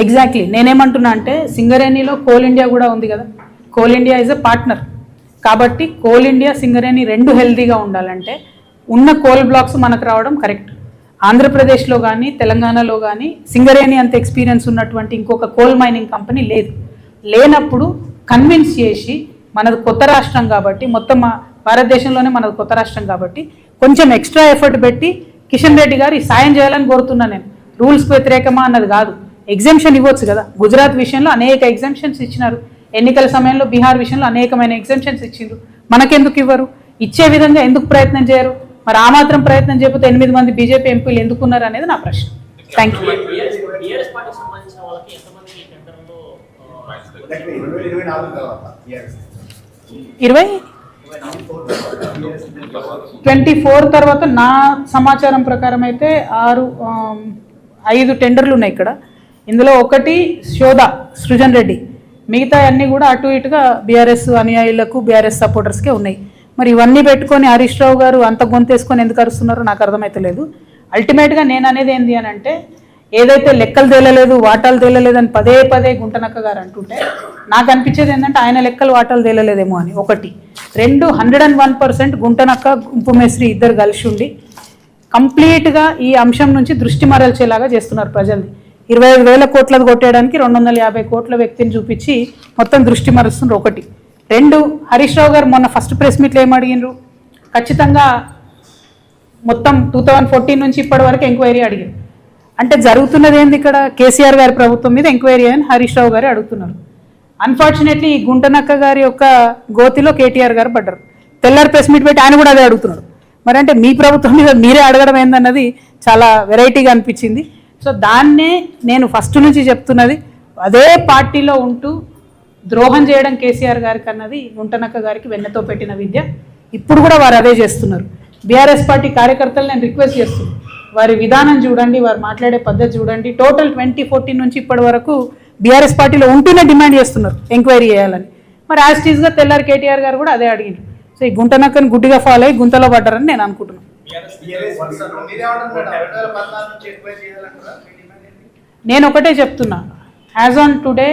Exactly నేనేమంటున్నా అంటే సింగరేణిలో కోల్ ఇండియా కూడా ఉంది కదా, coal India is a partner. కాబట్టి కోల్ ఇండియా సింగరేణి రెండు హెల్తీగా ఉండాలంటే ఉన్న కోల్ బ్లాక్స్ మనకు రావడం కరెక్ట్. ఆంధ్రప్రదేశ్లో కానీ తెలంగాణలో కానీ సింగరేణి అంత ఎక్స్పీరియన్స్ ఉన్నటువంటి ఇంకొక కోల్ మైనింగ్ కంపెనీ లేదు. లేనప్పుడు కన్విన్స్ చేసి మనది కొత్త రాష్ట్రం కాబట్టి, మొత్తం భారతదేశంలోనే మనది కొత్త రాష్ట్రం కాబట్టి కొంచెం ఎక్స్ట్రా ఎఫర్ట్ పెట్టి కిషన్ రెడ్డి గారు ఈ సాయం చేయాలని కోరుతున్నా. నేను రూల్స్కి వ్యతిరేకమా అన్నది కాదు, ఎగ్జామ్షన్ ఇవ్వచ్చు కదా. గుజరాత్ విషయంలో అనేక ఎగ్జామ్షన్స్ ఇచ్చినారు, ఎన్నికల సమయంలో బీహార్ విషయంలో అనేకమైన ఎగ్జామ్షన్స్ ఇచ్చిండ్రు. మనకెందుకు ఇవ్వరు? ఇచ్చే విధంగా ఎందుకు ప్రయత్నం చేయరు? మరి ఆ మాత్రం ప్రయత్నం చేయకపోతే 8 మంది బీజేపీ ఎంపీలు ఎందుకున్నారు అనేది నా ప్రశ్న. Thank you. 24 తర్వాత నా సమాచారం ప్రకారం అయితే 5 టెండర్లు ఉన్నాయి ఇక్కడ. ఇందులో ఒకటి శోధ సృజన్ రెడ్డి, మిగతా అన్నీ కూడా అటు ఇటుగా బీఆర్ఎస్ అనుయాయులకు బీఆర్ఎస్ సపోర్టర్స్కే ఉన్నాయి. మరి ఇవన్నీ పెట్టుకొని హరీష్ రావు గారు అంత గొంతేసుకొని ఎందుకు అరుస్తున్నారో నాకు అర్థమైతలేదు. అల్టిమేట్గా నేను అనేది ఏంటి అని అంటే, ఏదైతే లెక్కలు తేలలేదు వాటాలు తేలలేదు అని పదే పదే గుంటనక్క గారు అంటుంటే నాకు అనిపించేది ఏంటంటే ఆయన లెక్కలు వాటాలు తేలలేదేమో అని. 1, 2 101% గుంటనక్క గుంపుమేశ్రీ ఇద్దరు కలిసి ఉండి కంప్లీట్గా ఈ అంశం నుంచి దృష్టి మరల్చేలాగా చేస్తున్నారు ప్రజల్ని. 25,000 కోట్లది కొట్టేయడానికి 250 కోట్ల వ్యక్తిని చూపించి మొత్తం దృష్టి మరుస్తున్నారు. 1, 2 హరీష్ రావు గారు మొన్న ఫస్ట్ ప్రెస్ మీట్లో ఏం అడిగినారు? ఖచ్చితంగా మొత్తం 2014 నుంచి ఇప్పటి వరకు ఎంక్వైరీ అడిగారు. అంటే జరుగుతున్నది ఏంది ఇక్కడ? కేసీఆర్ గారి ప్రభుత్వం మీద ఎంక్వైరీ అని హరీష్ రావు గారు అడుగుతున్నారు. అన్ఫార్చునేట్లీ ఈ గుంటనక్క గారి యొక్క గోతిలో కేటీఆర్ గారు పడ్డారు. తెల్లారి ప్రెస్ మీట్ పెట్టి ఆయన కూడా అదే అడుగుతున్నాడు. మరి అంటే మీ ప్రభుత్వం మీద మీరే అడగడం ఏందన్నది చాలా వెరైటీగా అనిపించింది. సో దాన్నే నేను ఫస్ట్ నుంచి చెప్తున్నది, అదే పార్టీలో ఉంటూ ద్రోహం చేయడం కేసీఆర్ గారికి అన్నది గుంటనక్క గారికి వెన్నతో పెట్టిన విద్య. ఇప్పుడు కూడా వారు అదే చేస్తున్నారు. బీఆర్ఎస్ పార్టీ కార్యకర్తలు నేను రిక్వెస్ట్ చేస్తున్నాను, వారి విధానం చూడండి, వారు మాట్లాడే పద్ధతి చూడండి. టోటల్ 2014 నుంచి ఇప్పటి వరకు బీఆర్ఎస్ పార్టీలో ఉంటూనే డిమాండ్ చేస్తున్నారు ఎంక్వైరీ చేయాలని. మరి యాజ్ టీజ్గా తెల్లారి కేటీఆర్ గారు కూడా అదే అడిగారు. సో ఈ గుంటనక్కని గుడ్డిగా ఫాలో అయ్యి గుంతలో పడ్డారని నేను అనుకుంటున్నాను. నేను ఒకటే చెప్తున్నా, యాజ్ ఆన్ టుడే